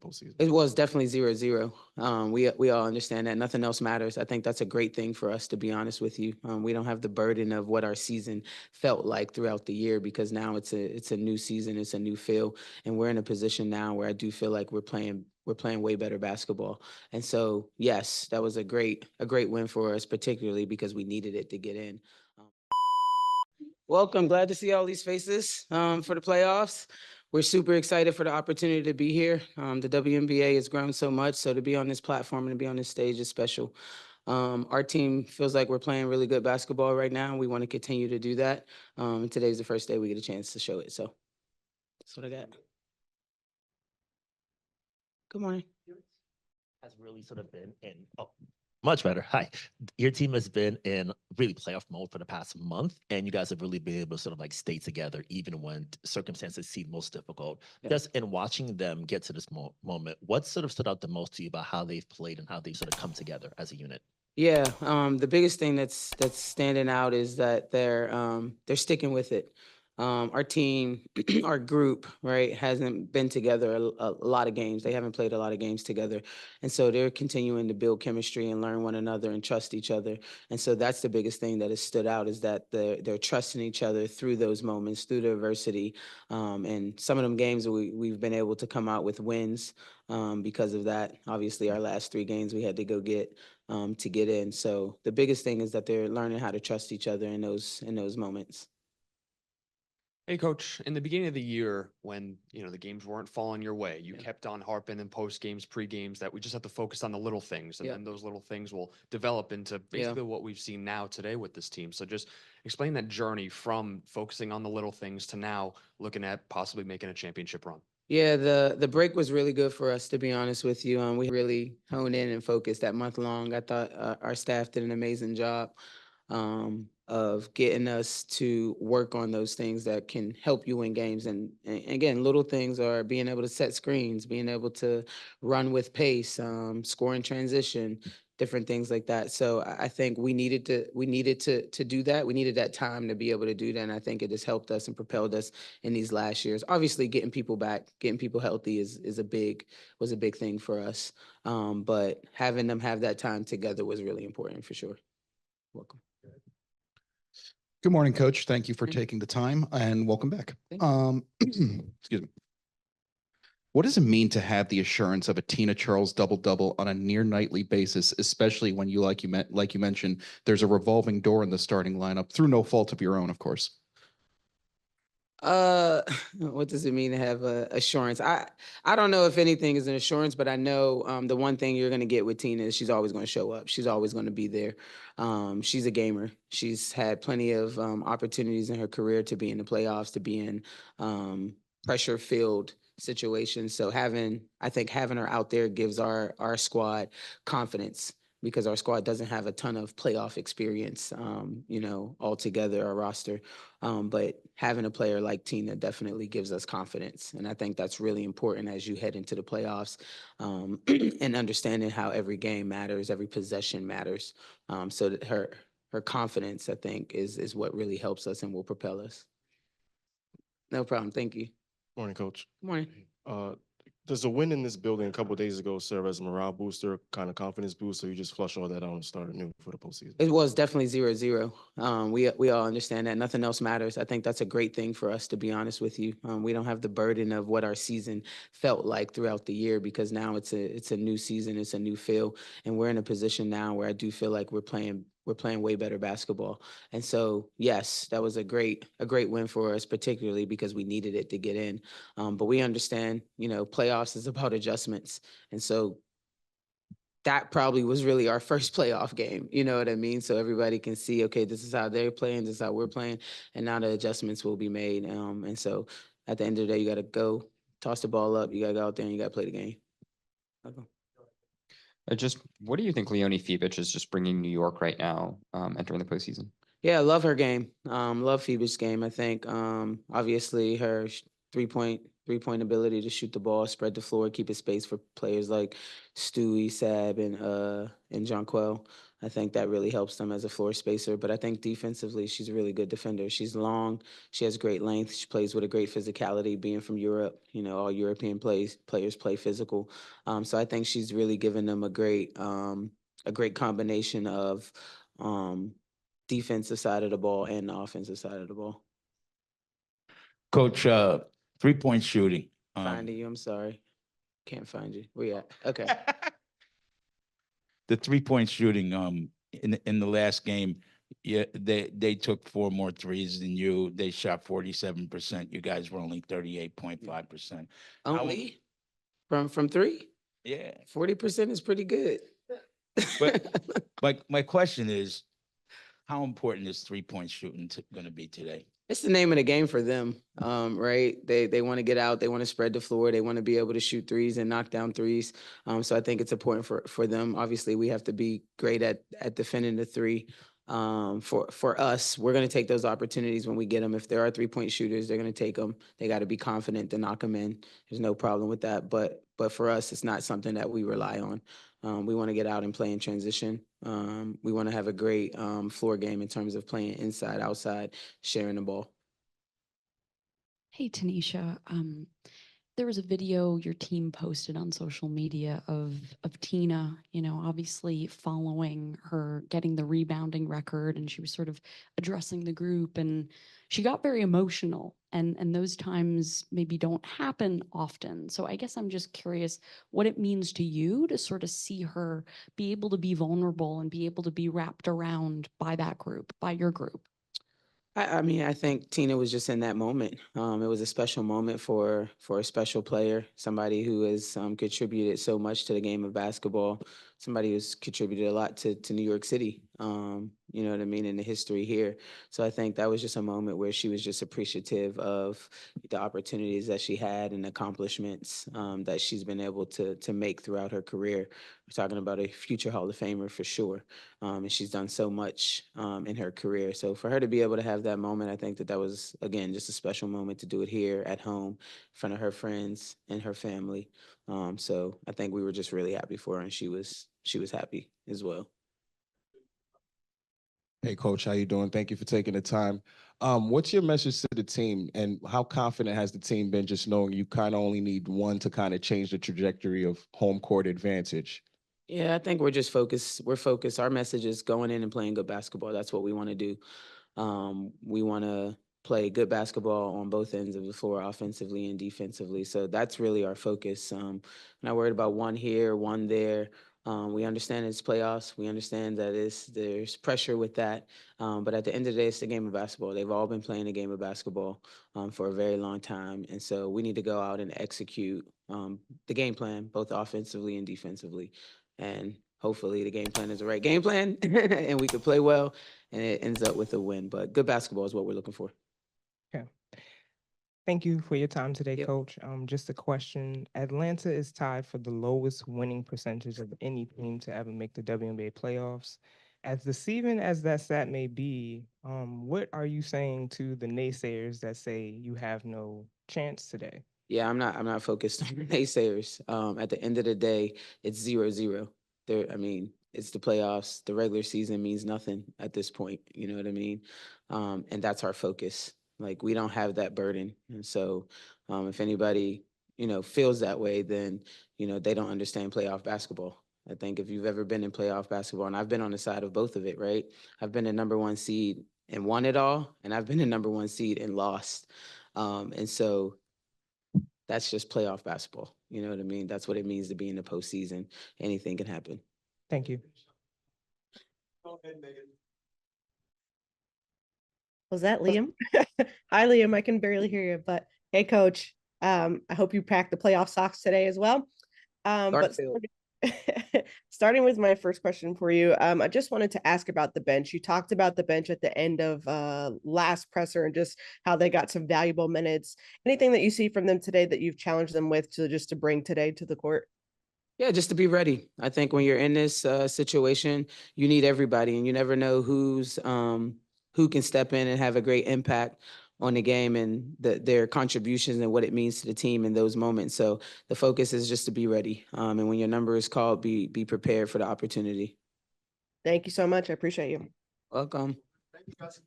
postseason? It was definitely 0-0. We all understand that nothing else matters. I think that's a great thing for us, to be honest with you. We don't have the burden of what our season felt like throughout the year, because now it's a new season, it's a new feel, and we're in a position now where I do feel like we're playing way better basketball. And so, yes, that was a great win for us, particularly because we needed it to get in. Um, Welcome. Glad to see all these faces for the playoffs. We're super excited for the opportunity to be here. The WNBA has grown so much, so to be on this platform and to be on this stage is special. Our team feels like we're playing really good basketball right now. We want to continue to do that. And today's the first day we get a chance to show it. So that's what I got. Good morning. Has really sort of been in much better. Hi. Your team has been in really playoff mode for the past month, and you guys have really been able to sort of like stay together even when circumstances seem most difficult. Yeah. Just in watching them get to this moment, what sort of stood out the most to you about how they've played and how they've sort of come together as a unit? Yeah, the biggest thing that's standing out is that they're sticking with it. Our team, our group, right, hasn't been together a lot of games. They haven't played a lot of games together, and so they're continuing to build chemistry and learn one another and trust each other. And so that's the biggest thing that has stood out, is that they're trusting each other through those moments, through the adversity. And some of them games we've been able to come out with wins because of that. Obviously, our last 3 games we had to go get to get in. So the biggest thing is that they're learning how to trust each other in those moments. Hey, Coach, in the beginning of the year, when, the games weren't falling your way, you kept on harping in post games, pre games, that we just have to focus on the little things. And then those little things will develop into basically what we've seen now today with this team. So just explain that journey from focusing on the little things to now looking at possibly making a championship run. Yeah, the break was really good for us, to be honest with you. We really honed in and focused that month long. I thought our staff did an amazing job of getting us to work on those things that can help you win games. And again, little things are being able to set screens, being able to run with pace, score in transition, different things like that. So I think we needed to do that. We needed that time to be able to do that. And I think it has helped us and propelled us in these last years. Obviously, getting people back, getting people healthy was a big thing for us. But having them have that time together was really important for sure. Welcome. Good morning, Coach. Thank you for taking the time, and welcome back. Excuse me. What does it mean to have the assurance of a Tina Charles double-double on a near nightly basis, especially when like you mentioned, there's a revolving door in the starting lineup through no fault of your own, of course? What does it mean to have assurance? I don't know if anything is an assurance, but I know the one thing you're going to get with Tina is she's always going to show up. She's always going to be there. She's a gamer. She's had plenty of opportunities in her career to be in the playoffs, to be in pressure-filled situations. So I think having her out there gives our squad confidence, because our squad doesn't have a ton of playoff experience, altogether, our roster. But having a player like Tina definitely gives us confidence. And I think that's really important as you head into the playoffs, and understanding how every game matters, every possession matters. So that her confidence, I think, is what really helps us and will propel us. No problem. Thank you. Morning, Coach. Good morning. Does a win in this building a couple of days ago serve as a morale booster, kind of confidence boost, so you just flush all that out and start anew for the postseason? It was definitely 0-0. We all understand that nothing else matters. I think that's a great thing for us, to be honest with you. We don't have the burden of what our season felt like throughout the year, because now it's a new season, it's a new feel, and we're in a position now where I do feel like we're playing way better basketball. And so, yes, that was a great win for us, particularly because we needed it to get in. But we understand, playoffs is about adjustments. And so that probably was really our first playoff game, you know what I mean? So everybody can see, okay, this is how they're playing, this is how we're playing, and now the adjustments will be made. And so at the end of the day, you got to go toss the ball up, you got to go out there and you got to play the game. Okay. What do you think Leonie Fiebich is just bringing New York right now, entering the postseason? Yeah, I love her game. Love Phoebe's game. I think obviously her 3-point three-point ability to shoot the ball, spread the floor, keep it space for players like Stewie, Sab, and Jonquel. I think that really helps them as a floor spacer. But I think defensively, she's a really good defender. She's long. She has great length. She plays with a great physicality, being from Europe. You know, all European players play physical. So I think she's really given them a great combination of defensive side of the ball and the offensive side of the ball. Coach, 3-point shooting. Finding you, I'm sorry. Can't find you. Where you at? Okay. The 3-point shooting, in the last game, yeah, they took 4 more threes than you. They shot 47%. You guys were only 38.5%. Only from three? Yeah. 40% is pretty good. But my question is, how important is 3-point shooting going to be today? It's the name of the game for them, right? They want to get out, they want to spread the floor, they want to be able to shoot threes and knock down threes. So I think it's important for them. Obviously, we have to be great at defending the three. For us, we're going to take those opportunities when we get them. If there are 3-point shooters, they're going to take them. They got to be confident to knock them in. There's no problem with that. But for us, it's not something that we rely on. We want to get out and play in transition. We want to have a great floor game in terms of playing inside, outside, sharing the ball. Hey, Tanisha. There was a video your team posted on social media of Tina, you know, obviously following her getting the rebounding record, and she was sort of addressing the group, and she got very emotional, and those times maybe don't happen often. So I guess I'm just curious what it means to you to sort of see her be able to be vulnerable and be able to be wrapped around by that group, by your group. I mean, I think Tina was just in that moment. It was a special moment for a special player, somebody who has contributed so much to the game of basketball, somebody who's contributed a lot to New York City, you know what I mean, in the history here. So I think that was just a moment where she was just appreciative of the opportunities that she had and accomplishments that she's been able to make throughout her career. We're talking about a future Hall of Famer for sure. And she's done so much in her career. So for her to be able to have that moment, I think that was, again, just a special moment to do it here at home in front of her friends and her family. So I think we were just really happy for her, and she was happy as well. Hey, Coach, how you doing? Thank you for taking the time. What's your message to the team, and how confident has the team been just knowing you kind of only need one to kind of change the trajectory of home court advantage? Yeah, I think we're just focused. We're focused. Our message is going in and playing good basketball. That's what we want to do. We want to play good basketball on both ends of the floor, offensively and defensively. So that's really our focus. Not worried about one here, one there. We understand it's playoffs. We understand that there's pressure with that. But at the end of the day, it's the game of basketball. They've all been playing the game of basketball for a very long time. And so we need to go out and execute the game plan, both offensively and defensively. And hopefully the game plan is the right game plan and we can play well and it ends up with a win. But good basketball is what we're looking for. Okay. Thank you for your time today, Yep. Coach. Just a question. Atlanta is tied for the lowest winning percentage of any team to ever make the WNBA playoffs. As deceiving as that stat may be, what are you saying to the naysayers that say you have no chance today? Yeah, I'm not focused on naysayers. At the end of the day, it's 0-0. I mean, it's the playoffs. The regular season means nothing at this point. You know what I mean? And that's our focus. Like, we don't have that burden. And so if anybody, you know, feels that way, then, you know, they don't understand playoff basketball. I think if you've ever been in playoff basketball, and I've been on the side of both of it, right? I've been a number 1 seed and won it all, and I've been a number 1 seed and lost. And so that's just playoff basketball. You know what I mean? That's what it means to be in the postseason. Anything can happen. Thank you. Was that Liam? Hi, Liam. I can barely hear you, but hey, Coach. I hope you packed the playoff socks today as well. Starting with my first question for you, I just wanted to ask about the bench. You talked about the bench at the end of last presser and just how they got some valuable minutes. Anything that you see from them today that you've challenged them with to bring today to the court? Yeah, just to be ready. I think when you're in this situation, you need everybody, and you never know who can step in and have a great impact on the game and their contributions and what it means to the team in those moments. So the focus is just to be ready. And when your number is called, be prepared for the opportunity. Thank you so much. I appreciate you. Welcome. Thank you guys.